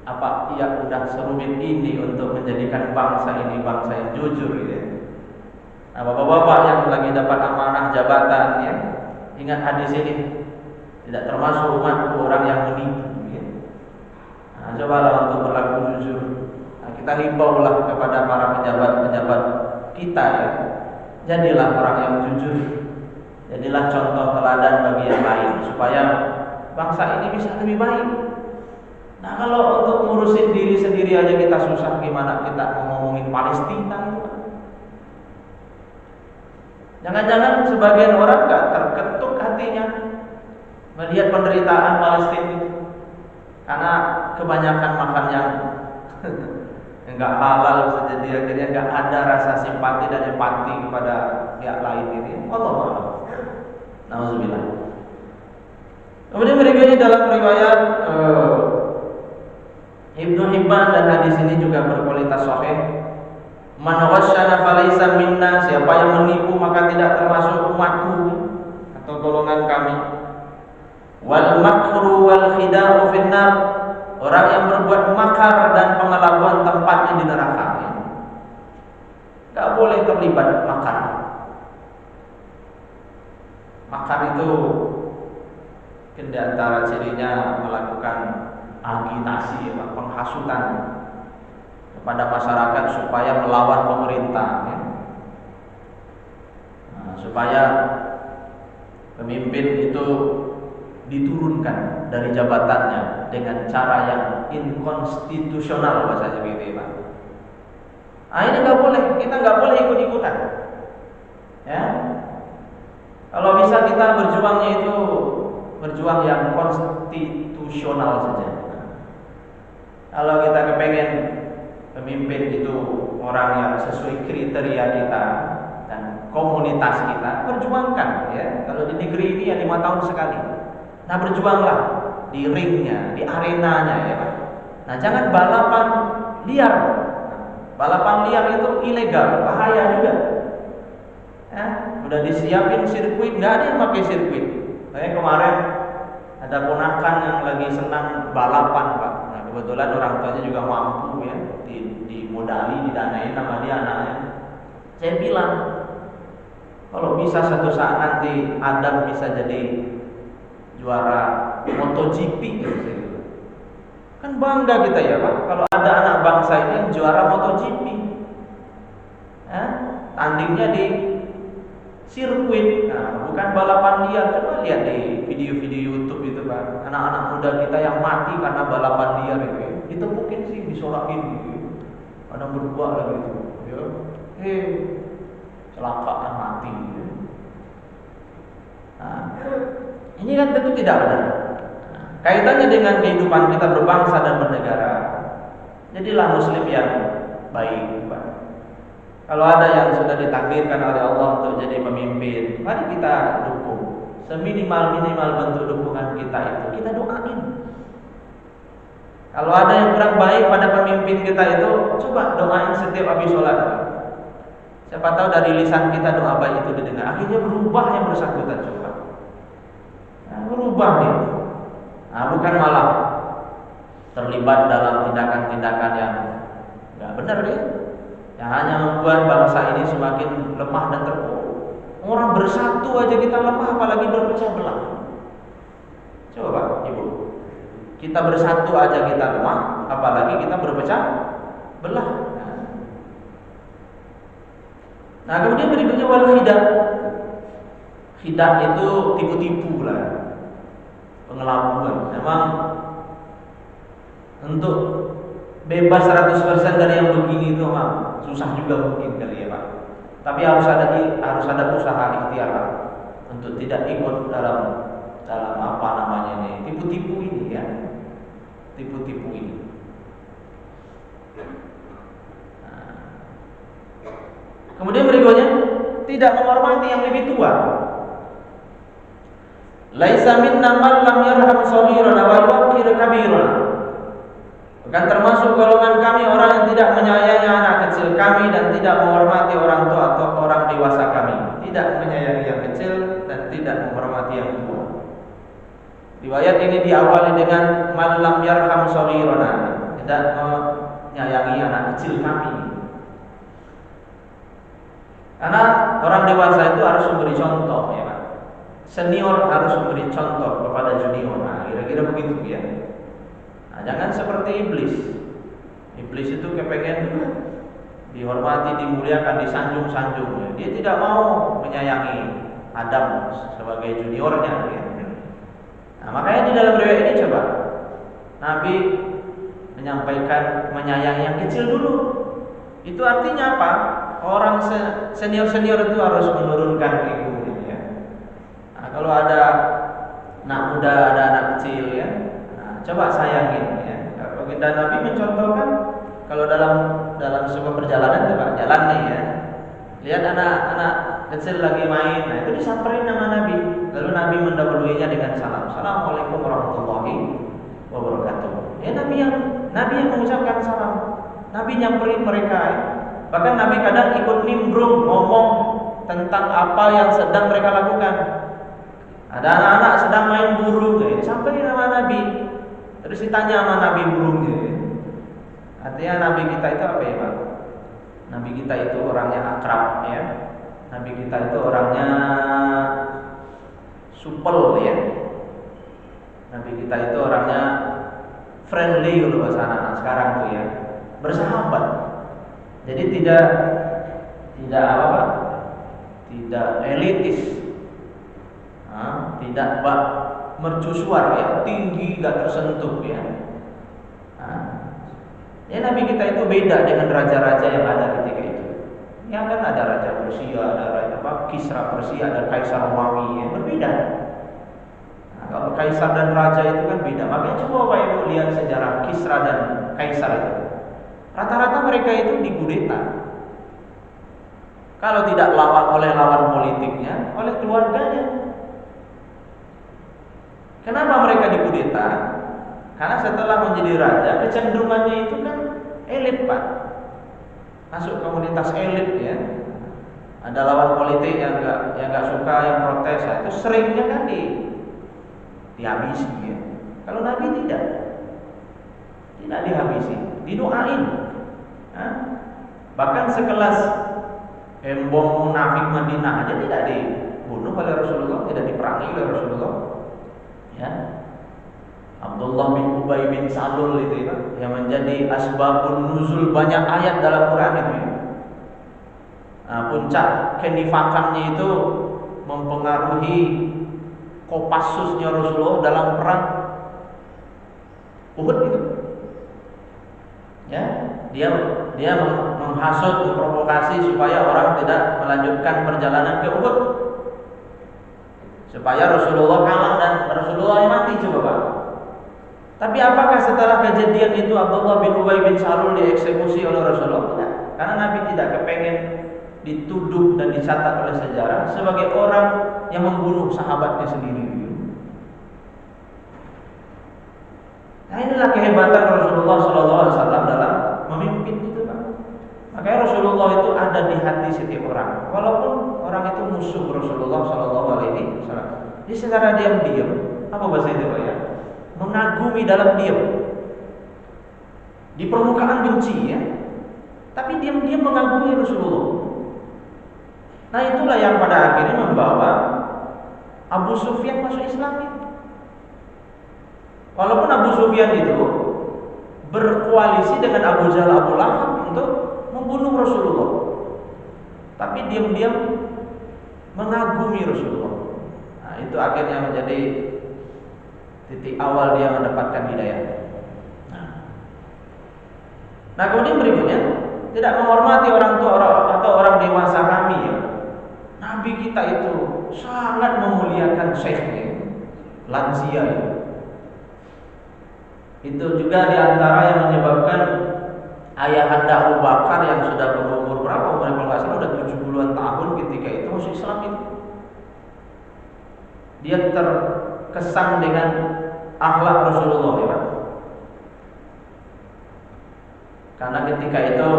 apa ia udah serumit ini untuk menjadikan bangsa ini bangsa yang jujur gitu ya. Nah, bapak-bapak yang lagi dapat amanah jabatan ya, ingat hadis ini, tidak termasuk umatku orang yang menipu ya. Nah, cobalah untuk berlaku jujur. Nah, kita himbaulah kepada para pejabat-pejabat kita ya, jadilah orang yang jujur, jadilah contoh teladan bagi yang lain supaya bangsa ini bisa lebih baik. Nah, kalau untuk ngurusin diri sendiri aja kita susah, gimana kita ngomongin Palestina itu? Jangan-jangan sebagian orang gak terketuk hatinya melihat penderitaan Palestina itu karena kebanyakan makan yang nggak halal saja, dia akhirnya nggak ada rasa simpati dan empati kepada pihak lain ini. Allah, nauzubillah. Kemudian berikutnya dalam riwayat Ibnu Hibban dan hadis ini juga berkualitas sahih. Man ghasyana falaysa minna, siapa yang menipu maka tidak termasuk umatku atau golongan kami. Wal makru wal khida'u finnar, orang yang berbuat makar dan pengelabuan tempatnya di neraka. Tidak boleh terlibat makar. Makar itu di antara cirinya melakukan agitasi, penghasutan kepada masyarakat supaya melawan pemerintah ya. Nah, supaya pemimpin itu diturunkan dari jabatannya dengan cara yang inkonstitusional bahasanya begitu ya, Pak. Nah, ini nggak boleh, kita nggak boleh ikut-ikutan. Ya, kalau bisa kita berjuangnya itu berjuang yang konstitusional saja. Kalau kita kepengen pemimpin itu orang yang sesuai kriteria kita dan komunitas kita, perjuangkan ya. Kalau di negeri ini ya 5 tahun sekali. Nah, berjuanglah di ringnya, di arenanya ya, Pak. Nah, jangan balapan liar. Balapan liar itu ilegal, bahaya juga. Ya, udah disiapin sirkuit, nggak ada yang pakai sirkuit. Kayak kemarin ada ponakan yang lagi senang balapan, Pak. Nah, kebetulan orang tuanya juga mampu ya, dimodali, didanain sama dia anaknya. Saya bilang, kalau bisa suatu saat nanti Adam bisa jadi juara MotoGP gitu. Kan bangga kita ya, Pak, kalau ada anak bangsa ini yang juara MotoGP. Tandingnya di sirkuit. Nah, bukan balapan liar. Coba lihat di video-video YouTube itu, Pak. Anak-anak muda kita yang mati karena balapan liar itu. Ditemukin sih, disolakin gitu. Ada berbuah lagi itu. Ya. Kecelakaan mati. Nah, ini kan tentu tidak benar. Nah, kaitannya dengan kehidupan kita berbangsa dan bernegara. Jadilah muslim yang baik, Pak. Kalau ada yang sudah ditakdirkan oleh Allah untuk jadi pemimpin, mari kita dukung. Seminimal-minimal bentuk dukungan kita itu kita doain. Kalau ada yang kurang baik pada pemimpin kita itu, coba doain setiap habis sholat. Siapa tahu dari lisan kita doa baik itu didengar. Akhirnya berubah yang bersangkutan, coba. berubah dia. Nah, bukan malah terlibat dalam tindakan-tindakan yang nggak benar dia, yang hanya membuat bangsa ini semakin lemah dan terpuruk. Orang bersatu aja kita lemah, apalagi berpecah belah. Coba Pak, Ibu, kita bersatu aja kita lemah, apalagi kita berpecah belah. Nah, kemudian berikutnya wal khidah. Khidah itu tipu-tipu lah, pengelabuan. Memang untuk bebas 100% dari yang begini itu mah susah juga mungkin kali ya Pak. Tapi harus ada usaha ikhtiar Pak, untuk tidak ikut dalam apa namanya ini, tipu-tipu ini ya. Tipu-tipu ini. Nah. Kemudian berikutnya tidak menghormati yang lebih tua. Laisa minna man lam yarham shaghirana wa yuqir kabirana. Bukan termasuk golongan kami orang yang tidak menyayangi anak kecil kami dan tidak menghormati orang tua atau orang dewasa kami. Tidak menyayangi yang kecil dan tidak menghormati yang tua. Riwayat ini diawali dengan man lam yarham shaghirana, tidak menyayangi anak kecil kami. Karena orang dewasa itu harus memberi contoh ya Pak. Senior harus memberi contoh kepada junior. Nah, kira-kira begitu ya. Nah, jangan seperti iblis. Iblis itu kepengen dihormati, dimuliakan, disanjung-sanjung. Dia tidak mau menyayangi Adam sebagai juniornya. Ya. Nah, makanya di dalam riwayat ini coba Nabi menyampaikan menyayangi yang kecil dulu. Itu artinya apa? Orang senior-senior itu harus menurunkan egonya. Ya. Nah, kalau ada anak muda, ada anak kecil ya. Coba sayangin ya. Dan Nabi mencontohkan kalau dalam sebuah perjalanan coba jalan nih ya. Lihat anak-anak kecil lagi main, nah itu disamperin sama Nabi. Lalu Nabi mendahuluinya dengan salam. Assalamualaikum warahmatullahi wabarakatuh. Ya Nabi yang mengucapkan salam. Nabi nyamperin mereka. Ya. Bahkan Nabi kadang ikut nimbrung ngomong tentang apa yang sedang mereka lakukan. Ada anak-anak sedang main burung, ya disamperin sama Nabi. Terus ditanya sama Nabi burungnya. Artinya Nabi kita itu apa ya Pak? Nabi kita itu orangnya akrab ya. Nabi kita itu orangnya supel ya. Nabi kita itu orangnya friendly kalau bahasa anak-anak sekarang tuh ya. Bersahabat. Jadi tidak apa Pak? Tidak elitis. Tidak Pak mercusuar ya, tinggi gak tersentuh ya. Ya Nabi kita itu beda dengan raja-raja yang ada ketika itu. Ya kan ada raja Persia, ada raja Kisra Persia, ada Kaisar Romawi ya, berbeda. Nah, kalau Kaisar dan raja itu kan beda. Makanya coba Bapak Ibu lihat sejarah Kisra dan Kaisar itu. Rata-rata mereka itu dikudeta. Kalau tidak oleh lawan politiknya, oleh keluarganya. Kenapa mereka dikudeta? Karena setelah menjadi raja, kecenderungannya itu kan elit Pak. Masuk komunitas elit ya. Ada lawan politik yang nggak suka, yang protes, itu seringnya kan dihabisi ya. Kalau Nabi tidak dihabisi, didoain. Bahkan sekelas embong munafik Madinah aja tidak dibunuh oleh Rasulullah, tidak diperangi oleh Rasulullah. Ya. Abdullah bin Ubay bin Salul itu ya, yang menjadi asbabun nuzul banyak ayat dalam Quran itu ya. Nah, puncak kenifakannya itu mempengaruhi kopassusnya Rasulullah dalam perang Uhud itu. Ya, dia menghasut, memprovokasi supaya orang tidak melanjutkan perjalanan ke Uhud. Supaya Rasulullah kalah dan Rasulullah yang mati coba Pak. Tapi apakah setelah kejadian itu Abdullah bin Ubay bin Salul dieksekusi oleh Rasulullah? Tidak. Karena Nabi tidak kepengen dituduh dan dicatat oleh sejarah sebagai orang yang membunuh sahabatnya sendiri. Nah inilah kehebatan Rasulullah SAW dalam memimpin itu Pak. Makanya Rasulullah itu ada di hati setiap orang. Walaupun orang itu musuh Rasulullah SAW, jadi secara diam-diam Apa bahasa itu Pak ya? Mengagumi dalam diam. Di permukaan benci ya, tapi diam-diam mengagumi Rasulullah. Nah itulah yang pada akhirnya membawa Abu Sufyan masuk Islam itu. Walaupun Abu Sufyan itu berkoalisi dengan Abu Jahal, Abu Lahab untuk membunuh Rasulullah, tapi diam-diam mengagumi Rasulullah. Nah itu akhirnya menjadi titik awal dia mendapatkan hidayah. Nah kemudian berikutnya, tidak menghormati orang tua atau orang dewasa kami ya. Nabi kita itu sangat memuliakan syekhnya, lansia ya. Itu juga diantara yang menyebabkan ayahanda Abu Bakar yang sudah berumur berapa? Umur kalau nggak salah udah 70-an tahun ketika itu masuk Islam itu. Dia terkesan dengan akhlak Rasulullah ya Pak. Karena ketika itu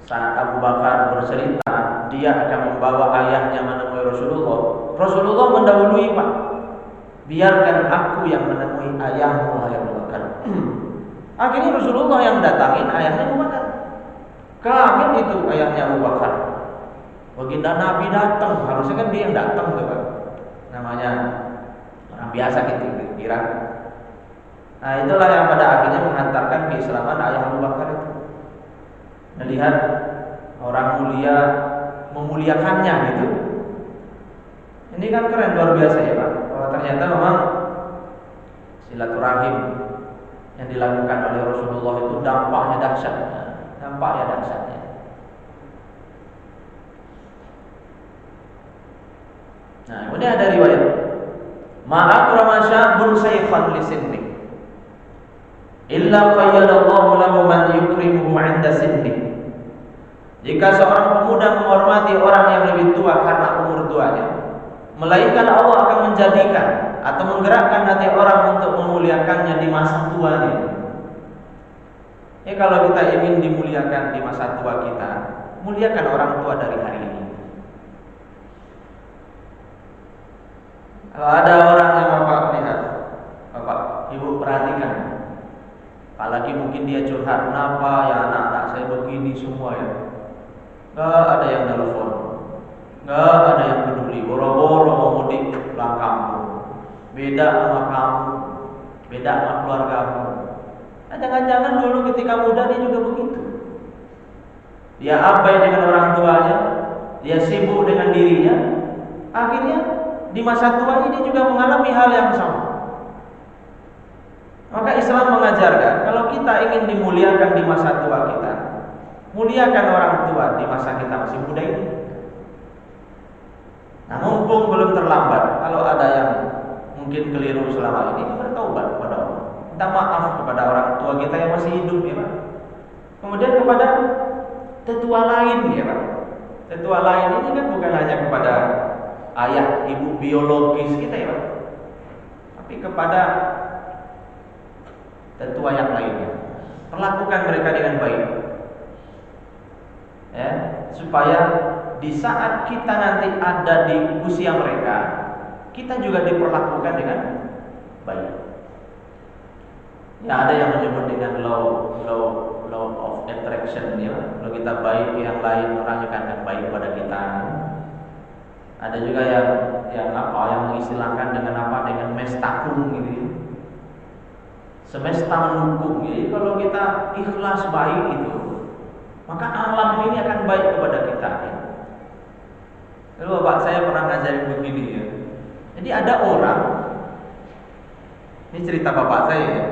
saat Abu Bakar bercerita dia akan membawa ayahnya menemui Rasulullah, Rasulullah mendahului Pak. Biarkan aku yang menemui ayahmu wahai Abu Bakar. Akhirnya Rasulullah yang datangin ayahnya Abu Bakar. Kaget itu ayahnya Abu Bakar. Baginda Nabi datang, harusnya kan dia yang datang tuh Pak. Namanya orang biasa gitu kira. Nah itulah yang pada akhirnya menghantarkan keislaman ayah Abu Bakar itu. Melihat orang mulia memuliakannya gitu. Ini kan keren, luar biasa ya Pak. Bahwa ternyata memang silaturahim yang dilakukan oleh Rasulullah itu dampaknya dahsyat. Dampaknya dahsyatnya. Nah kemudian ada riwayat ma'akrama syabun saykhan li sinni illa qayyadallahu lahu man yukrimuhu 'inda sinni. Jika seorang pemuda menghormati orang yang lebih tua karena umur tuanya, melainkan Allah akan menjadikan atau menggerakkan hati orang untuk memuliakannya di masa tuanya. Ya kalau kita ingin dimuliakan di masa tua kita, muliakan orang tua dari hari ini. Kalau ada orang yang Bapak lihat, Bapak Ibu perhatikan, apalagi mungkin dia curhat, kenapa ya anak-anak saya begini semua ya, gak ada yang telepon, gak ada yang peduli, boro-boro mau mudik pulang kampung, beda sama kamu, beda sama keluargamu. Nah, jangan-jangan dulu ketika muda dia juga begitu. Dia abai dengan orang tuanya, dia sibuk dengan dirinya, akhirnya di masa tua ini dia juga mengalami hal yang sama. Maka Islam mengajarkan kalau kita ingin dimuliakan di masa tua kita, muliakan orang tua di masa kita masih muda ini. Nah, mumpung belum terlambat, kalau ada yang mungkin keliru selama ini, bertaubat kepada Allah. Minta maaf kepada orang tua kita yang masih hidup ya Pak. Kemudian kepada tetua lain ya Pak. Tetua lain ini kan bukan hanya kepada ayah ibu biologis kita ya Pak, tapi kepada tetua yang lainnya. Perlakukan mereka dengan baik ya, supaya di saat kita nanti ada di usia mereka, kita juga diperlakukan dengan baik. Ya ada yang menyebut dengan law of attraction ya. Kalau kita baik, yang lain orang juga akan baik kepada kita. Ada juga yang mengistilahkan dengan dengan mestakung gitu. Semesta mendukung. Jadi kalau kita ikhlas baik itu, maka alam ini akan baik kepada kita ya. Lalu bapak saya pernah ngajarin begini ya. Jadi ada orang, ini cerita bapak saya ya,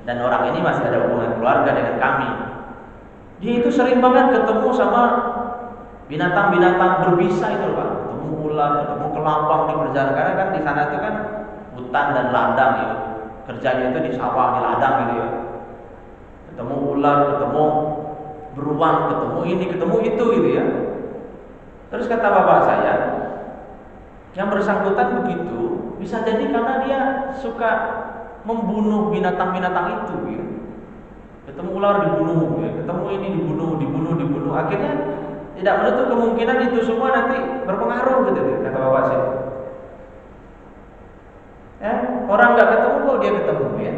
dan orang ini masih ada hubungan keluarga dengan kami. Dia itu sering banget ketemu sama binatang-binatang berbisa itu Pak. Ketemu ular, ketemu kelapang di perjalanan, karena kan di sana itu kan hutan dan ladang ya. Kerjanya itu di sawah, di ladang gitu ya. Ketemu ular, ketemu beruang, ketemu ini, ketemu itu gitu ya. Terus kata bapak saya, yang bersangkutan begitu bisa jadi karena dia suka membunuh binatang-binatang itu gitu. Ketemu ular dibunuh ya. Ketemu ini dibunuh. Akhirnya tidak menutup kemungkinan itu semua nanti berpengaruh gitu kata bapak saya. orang nggak ketemu kok dia ketemu ya.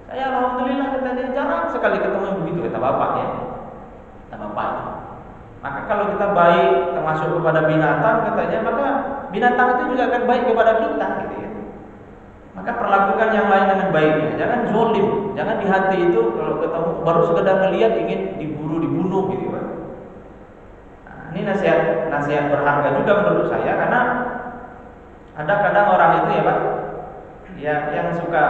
Saya alhamdulillah katanya jarang sekali ketemu begitu kata bapak ya. Kata bapak. Maka kalau kita baik termasuk kepada binatang katanya, maka binatang itu juga akan baik kepada kita gitu ya. Maka perlakukan yang lain dengan baiknya. Jangan zolim, jangan di hati itu kalau ketemu baru sekedar melihat ingin dibunuh gitu kan. Nah, ini nasihat berharga juga menurut saya, karena ada kadang orang itu ya Pak, ya yang suka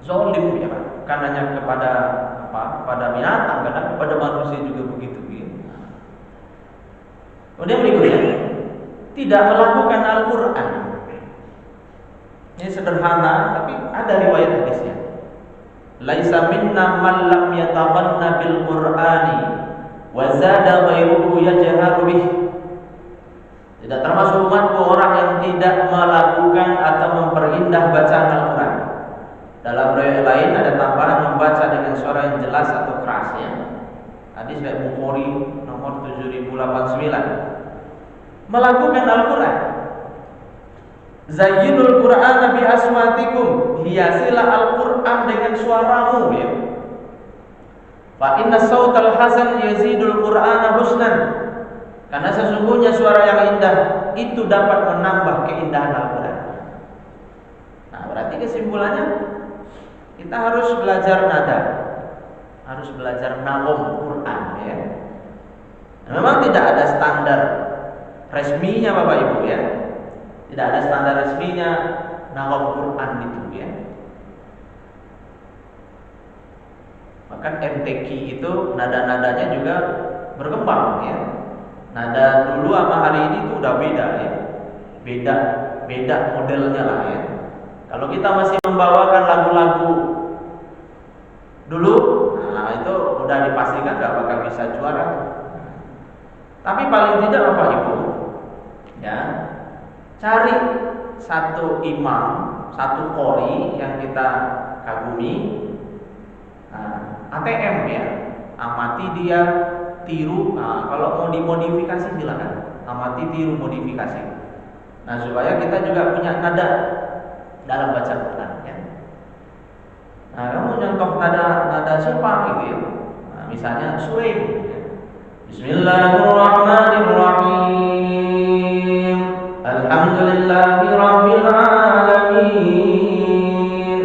zolim ya Pak, bukan hanya kepada pada binatang, kadang kepada manusia juga begitu gitu. Kemudian berikutnya, tidak melakukan Al-Quran. Ini sederhana, tapi ada riwayat hadisnya. Laisa minna man lam yataghanna bil Qur'ani wa zada ghairuhu yajharu bih. Tidak termasuk umatku orang yang tidak melakukan atau memperindah bacaan Al-Quran. Dalam riwayat lain ada tambahan membaca dengan suara yang jelas atau keras ya. Hadis dari Bukhari nomor 7089. Melakukan Al-Quran. Zayyinul Qur'ana bi aswatikum, hiasilah Al-Quran dengan suaramu ya. Fa inna sautal hasan yazidul Qur'ana husnan. Karena sesungguhnya suara yang indah itu dapat menambah keindahan Al-Quran. Nah, berarti kesimpulannya kita harus belajar nada, harus belajar nagom Quran ya. Memang tidak ada standar resminya Bapak Ibu ya. Tidak ada standar resminya nagom Quran itu ya. Bahkan MTQ itu nada-nadanya juga berkembang ya. Nada dulu sama hari ini itu udah beda ya. Beda modelnya lah ya. Kalau kita masih membawakan lagu-lagu dulu, nah itu udah dipastikan gak bakal bisa juara. Tapi paling tidak Bapak Ibu ya, cari satu imam, satu qori yang kita kagumi, ATM ya, amati dia, tiru. Nah, kalau mau dimodifikasi silakan, amati, tiru, modifikasi. Nah, supaya kita juga punya nada dalam baca Quran ya. Nah, kamu contoh nada siapa gitu ya. Nah, misalnya Suraim ya. Bismillahirrahmanirrahim. Alhamdulillahirabbil alamin.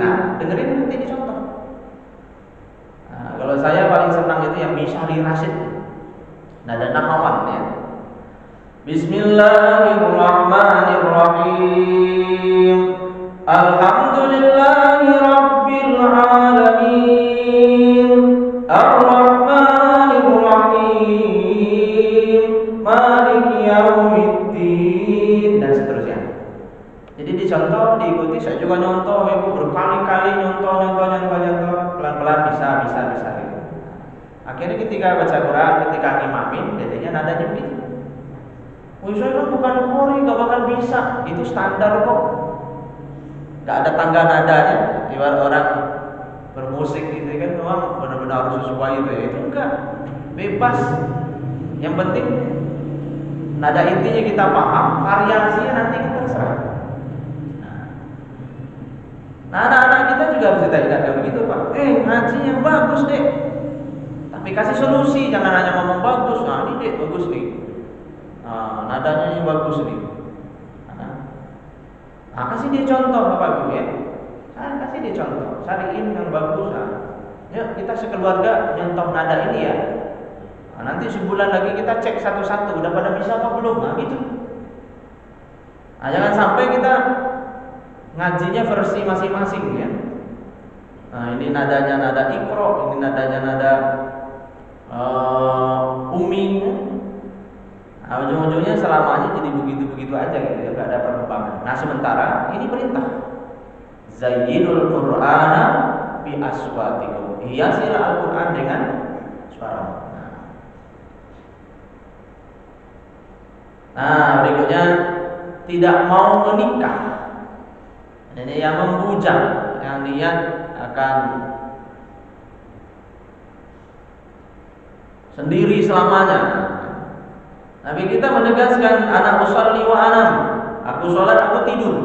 Nah, dengerin nanti dicontoh. Nah, kalau saya paling senang itu yang Misyari Rasid. Nada Nahawan ya. Bismillahirrahmanirrahim. Alhamdulillahirabbil alamin. Ar-Rahmanir-Rahim. Maliki yaumiddin, dan seterusnya. Jadi dicontoh, diikuti. Saya juga nyontoh, Ibu berkali-kali nyontoh, pelan-pelan bisa gitu. Akhirnya ketika baca Quran, ketika imamin, jadinya nadanya begitu. Oh, saya kan bukan qori, gak bakal bisa. Itu standar kok. Gak ada tangga nadanya. Ibarat orang bermusik gitu kan, memang benar-benar harus sesuai itu ya. Itu enggak, bebas. Yang penting nada intinya kita paham, variasinya nanti kita terserah. Nah, anak-anak kita juga harus ditanyakan begitu Pak. Ngaji yang bagus deh, tapi kasih solusi, jangan hanya ngomong bagus. Nah, ini deh bagus nih. Nadanya ini bagus nih. Nah, kasih dia contoh Bapak Ibu ya. Kasih dia contoh, cariin yang bagus. Ya, kita sekeluarga nyontoh nada ini ya. Nah, nanti sebulan lagi kita cek satu-satu, udah pada bisa apa belum? Nah, gitu. Nah, jangan sampai kita ngajinya versi masing-masing ya. Nah, ini nadanya nada Iqra, ini nadanya nada Umi. Nah, ujung-ujungnya selamanya jadi begitu-begitu aja gitu ya, gak ada perkembangan. Nah, sementara ini perintah. Zayyinul Qur'ana bi aswatikum. Hiasilah Al-Quran dengan suara. Nah, berikutnya tidak mau menikah. Ini yang membujang, yang niat akan sendiri selamanya. Nabi kita menegaskan anak usalli wa anam. aku sholat, aku tidur.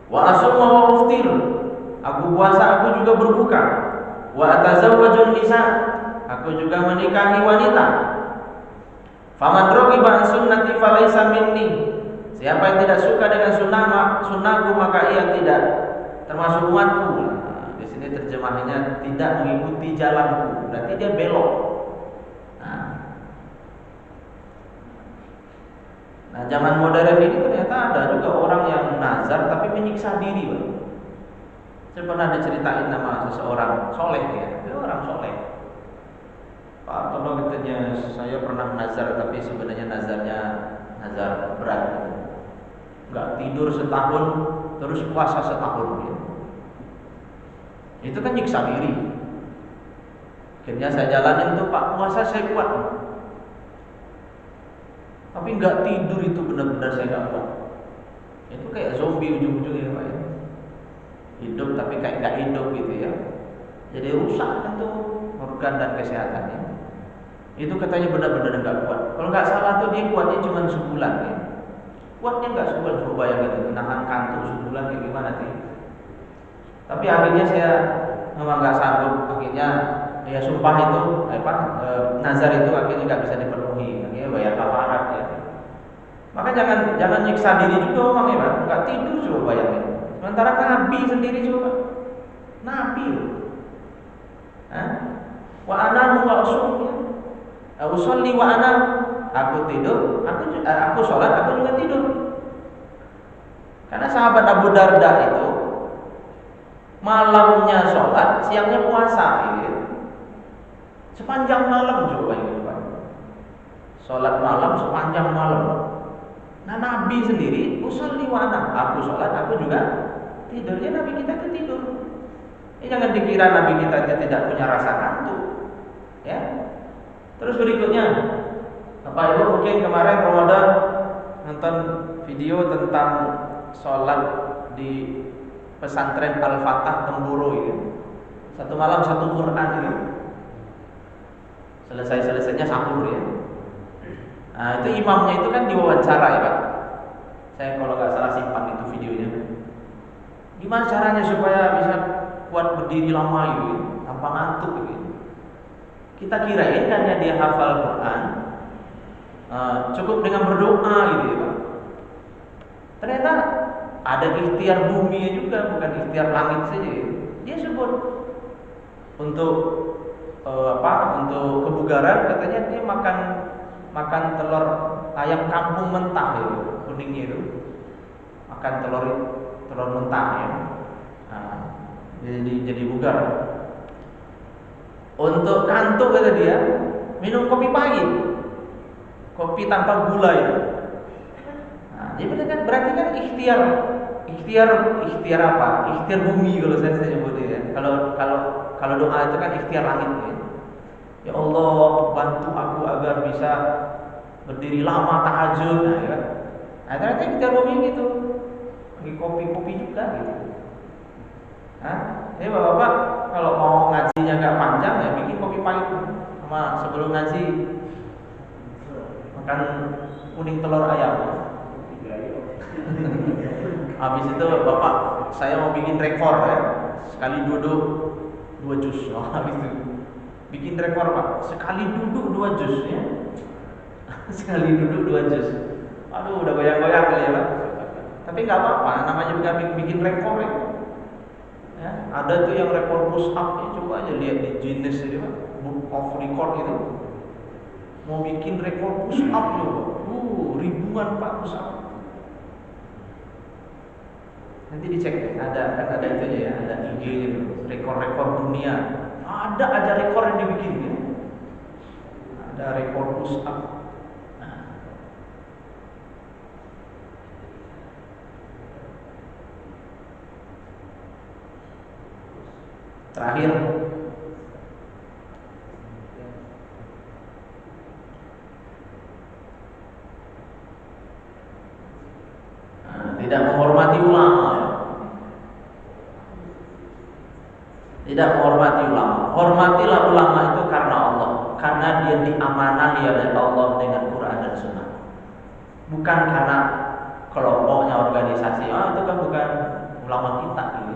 Wa asum wa uftir, aku puasa, aku juga berbuka. Wa atazawwajun nisa, aku juga menikahi wanita. Faman raghiba an sunnati falaysa minni, siapa yang tidak suka dengan sunnahku maka ia tidak termasuk umatku. Nah, di sini terjemahannya tidak mengikuti jalanku, berarti dia belok. Nah, zaman modern ini ternyata ada juga orang yang nazar tapi menyiksa diri, Bang. Saya pernah diceritain nama seseorang soleh, dia orang soleh. Pak, tolong katanya, saya pernah nazar tapi sebenarnya nazarnya nazar berat, gitu. Nggak tidur setahun, terus puasa setahun, gitu. Itu kan nyiksa diri. Akhirnya saya jalanin tuh, Pak, puasa saya kuat, tapi nggak tidur itu benar-benar saya nggak kuat. Itu kayak zombie ujung-ujungnya, Pak, ya. Hidup tapi kayak nggak hidup gitu ya. Jadi rusak tentu organ dan kesehatannya. Itu katanya benar-benar nggak kuat. Kalau nggak salah tuh dia kuatnya cuma sebulan, ya. Kuatnya nggak sebulan, coba bayangin, nahan kantuk sebulan kayak gimana sih? Tapi akhirnya saya memang nggak sanggup. Akhirnya ya sumpah itu, nazar itu akhirnya nggak bisa dipenuhi. Akhirnya bayar kafarat, ya. Maka jangan nyiksa diri juga orang, ya, Pak. Nggak tidur coba bayangin. Sementara Nabi sendiri coba, Nabi, wa anamu wa usolli wa anam, aku tidur, aku sholat, aku juga tidur. Karena sahabat Abu Darda itu malamnya sholat, siangnya puasa, gitu. Sepanjang malam coba ini, Pak. Sholat malam sepanjang malam. Nah, Nabi sendiri usolli wa anam, aku sholat, aku juga tidurnya. Nabi kita itu tidur. Jangan dikira Nabi kita itu tidak punya rasa kantuk, ya. Terus berikutnya, Bapak Ibu mungkin kemarin Ramadan nonton video tentang sholat di pesantren Al-Fatah Temburo ini. Satu malam satu Quran ini. Selesainya sahur, ya. Nah, itu imamnya itu kan diwawancara, ya, Pak. Saya kalau nggak salah simpan itu videonya. Gimana caranya supaya bisa kuat berdiri lama itu, tanpa ngantuk gitu. Kita kirain karena dia hafal Quran, cukup dengan berdoa gitu, ya, Pak. Ternyata ada ikhtiar bumi juga, bukan ikhtiar langit saja. Dia sebut untuk untuk kebugaran, katanya dia makan telur ayam kampung mentah, ya, kuningnya itu. Makan telur mentah, ya. Nah, jadi bugar. Untuk kantuk kata dia, minum kopi pahit, kopi tanpa gula itu. Nah, jadi berarti kan ikhtiar apa? Ikhtiar bumi kalau saya sebutnya, ya. Kalau doa itu kan ikhtiar langit, ya. Ya Allah, bantu aku agar bisa berdiri lama tahajud, nah, ya. Nah, ternyata ikhtiar bumi gitu. Bagi kopi juga gitu. Jadi bapak-bapak kalau mau ngajinya nggak panjang, ya bikin kopi pahit, sama sebelum ngaji makan kuning telur ayam. Habis itu bapak, saya mau bikin rekor, ya, sekali duduk 2 jus. Habis itu bikin rekor, Pak, sekali duduk 2 jus, ya. Sekali duduk 2 jus. Aduh, udah goyang-goyang kali, ya, Pak. Tapi nggak apa-apa, namanya juga bikin rekor, ya. Ya, ada tuh yang rekor push up, ya, coba aja lihat di Guinness ini, Pak, Book of Record itu. Mau bikin rekor push up coba. Ribuan, Pak, push up. Nanti dicek, ada itu aja, ya, ada IG-nya tuh, rekor-rekor dunia. Ada aja rekor yang dibikin, ya. Ada rekor push up. Terakhir, tidak menghormati ulama. Tidak menghormati ulama. Hormatilah ulama itu karena Allah, karena dia diamanahi oleh Allah dengan Quran dan Sunnah. Bukan karena kelompoknya, organisasi. Itu kan bukan ulama kita gitu.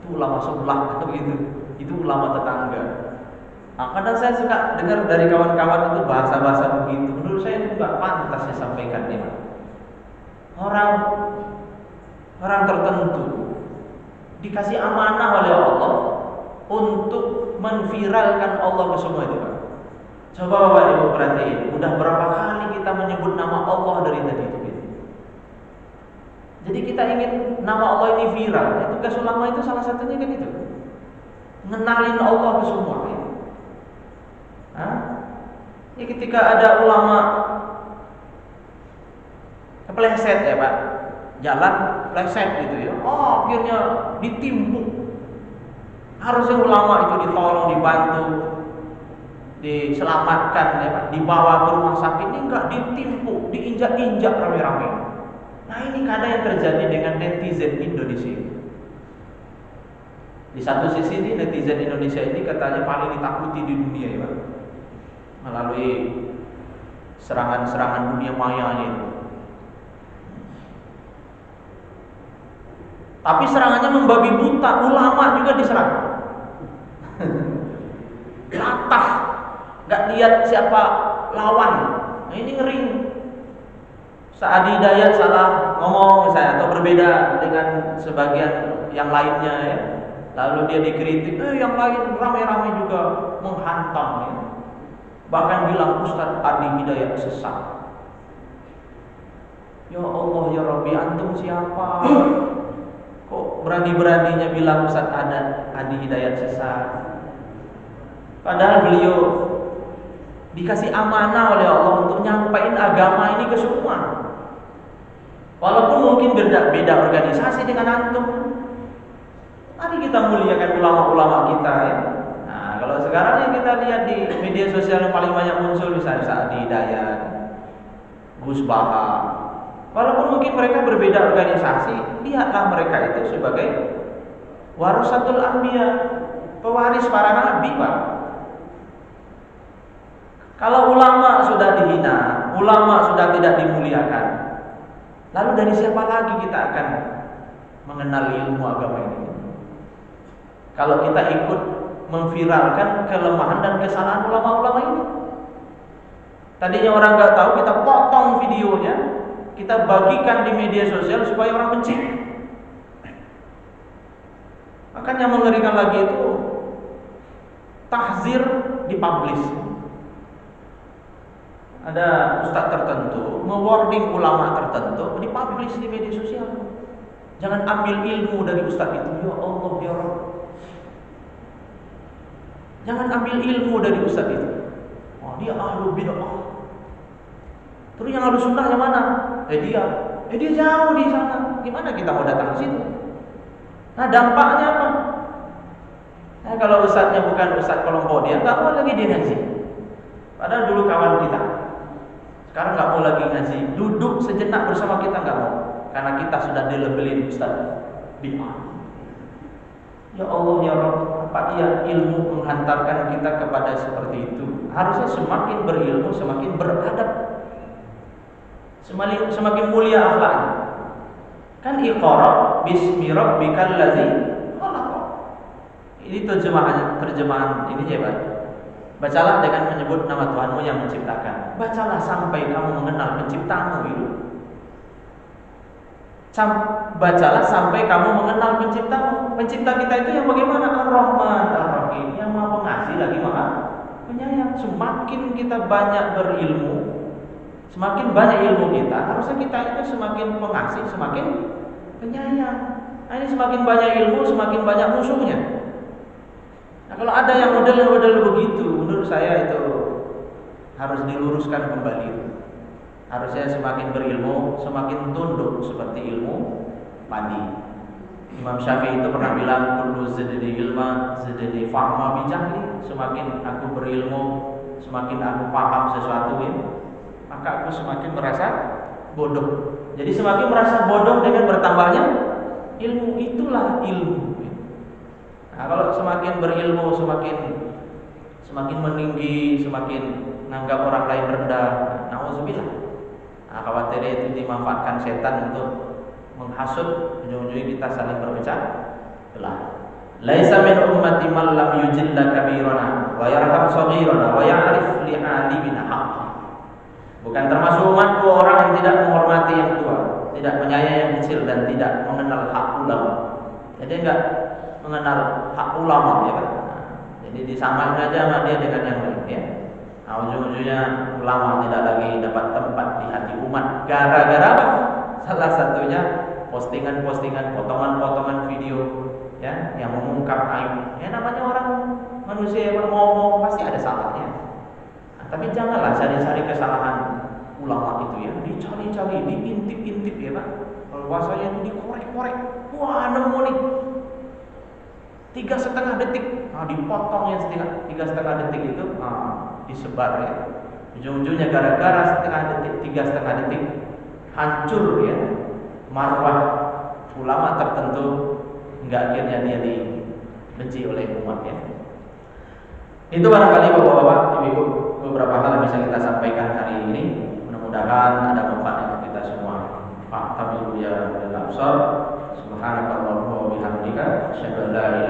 Itu ulama sebelah atau gitu. Itu ulama tetangga. Kadang saya suka dengar dari kawan-kawan itu bahasa-bahasa begitu. Menurut saya itu nggak pantas saya sampaikan dia. Orang tertentu dikasih amanah oleh Allah untuk menviralkan Allah ke semua itu, Pak. Coba Bapak Ibu perhatiin, udah berapa kali kita menyebut nama Allah dari tadi itu. Jadi kita ingin nama Allah ini viral. Tugas ulama itu salah satunya kan itu, ngenalin Allah ke semua. Ya, ketika ada ulama kepleset ya Pak, jalan pleset gitu ya, akhirnya ditimpuk. Harusnya ulama itu ditolong, dibantu, diselamatkan ya Pak, dibawa ke rumah sakit. Ini enggak, ditimpuk, diinjak-injak rame-rame. Nah ini kadang yang terjadi dengan netizen Indonesia. Di satu sisi ini netizen Indonesia ini katanya paling ditakuti di dunia ya Pak, melalui serangan-serangan dunia maya itu. Tapi serangannya membabi buta, ulama juga diserang. Latah, nggak lihat siapa lawan. Nah ini ngeri. Saat Hidayat salah ngomong misalnya, atau berbeda dengan sebagian yang lainnya ya, lalu dia dikritik, yang lain ramai-ramai juga menghantam ya. Bahkan bilang Ustaz Adi Hidayat sesat. Ya Allah ya Rabbi, antum siapa? Kok berani-beraninya bilang Ustaz Adi Hidayat sesat? Padahal beliau dikasih amanah oleh Allah untuk nyampaikan agama ini ke semua. Walaupun mungkin beda organisasi dengan antum. Mari kita muliakan ulama-ulama kita ya. Nah, kalau sekarang yang kita lihat di media sosial yang paling banyak muncul misalnya Adi Hidayat, Gus Baha. Walaupun mungkin mereka berbeda organisasi, lihatlah mereka itu sebagai warasatul anbiya, pewaris para nabi, Pak. Kalau ulama sudah dihina, ulama sudah tidak dimuliakan, lalu dari siapa lagi kita akan mengenal ilmu agama ini? Kalau kita ikut memviralkan kelemahan dan kesalahan ulama-ulama ini. Tadinya orang nggak tahu, kita potong videonya, kita bagikan di media sosial supaya orang benci. Makanya yang mengerikan lagi itu tahzir dipublish. Ada ustaz tertentu mewarning ulama tertentu, dipublish di media sosial. Jangan ambil ilmu dari ustaz itu. Ya Allah ya Rabb, jangan ambil ilmu dari ustaz itu. Dia ahlu bid'ah. Terus yang ahlu sunnah yang mana? Dia jauh di sana. Gimana kita mau datang ke situ? Nah dampaknya apa? Nah, kalau ustaznya bukan ustaz kelompok dia, nggak mau lagi dia ngaji. Padahal dulu kawan kita. Sekarang nggak mau lagi ngaji, duduk sejenak bersama kita nggak mau, karena kita sudah dilabelin ustaz bid'ah. Ya Allah ya Rabb, apa iya ilmu menghantarkan kita kepada seperti itu? Harusnya semakin berilmu semakin beradab, semakin mulia akhlaknya. Kan iqra bismi rabbikal ladzi khalaq. Ini terjemahan ini ya Pak. Bacalah dengan menyebut nama Tuhanmu yang menciptakan. Bacalah sampai kamu mengenal penciptamu itu. Bacalah sampai kamu mengenal penciptamu. Pencipta kita itu yang bagaimana? Ar-Rahman, Ar-Rahim, yang Maha Pengasih lagi Maha Penyayang. Semakin kita banyak berilmu, semakin banyak ilmu kita, harusnya kita itu semakin pengasih, semakin penyayang. Nah, ini semakin banyak ilmu, semakin banyak musuhnya. Nah, kalau ada yang model-model begitu, menurut saya itu harus diluruskan kembali. Harusnya semakin berilmu, semakin tunduk seperti ilmu padi. Imam Syafi'i itu pernah bilang, kullu zidni ilma zidni fahma bijahli. Semakin aku berilmu, semakin aku paham sesuatu ini, maka aku semakin merasa bodoh. Jadi semakin merasa bodoh dengan bertambahnya ilmu, itulah ilmu. Nah, kalau semakin berilmu, semakin meninggi, semakin menganggap orang lain rendah, nauzubillah. Nah, khawatir itu dimanfaatkan setan untuk menghasut, ujung-ujungnya kita saling berpecah belah. Laisa min ummati man lam yujilla kabirana wa yarham saghirana wa ya'rif li 'alimina haqqan. Bukan termasuk umatku orang yang tidak menghormati yang tua, tidak menyayangi yang kecil, dan tidak mengenal hak ulama. Jadi enggak mengenal hak ulama, ya kan? Nah, jadi disamain aja sama dia dengan yang lain, ya. Nah, ujung-ujungnya ulama tidak lagi dapat tempat di hati umat. Gara-gara apa? Salah satunya postingan-postingan, potongan-potongan video, ya, yang mengungkap aib. Ya, namanya orang manusia yang mau pasti ada salahnya. Nah, tapi janganlah cari-cari kesalahan ulama itu, ya, dicari-cari, diintip-intip, ya Pak. Kalau bahasanya itu dikorek-korek. Wah, nemu nih 3,5 detik. Nah, dipotong yang 3,5 detik itu, disebar, ya. Ujung-ujungnya gara-gara 3,5 detik hancur, ya, marwah ulama tertentu, hingga akhirnya dia dibenci oleh umat, ya. Itu barangkali Bapak-bapak, Ibu-ibu, beberapa hal yang bisa kita sampaikan hari ini. Mudah-mudahan ada manfaatnya untuk kita semua. Fa'tabiru ya bil absar. Subhanakallahumma wa bihamdika asyhadu an la ilaha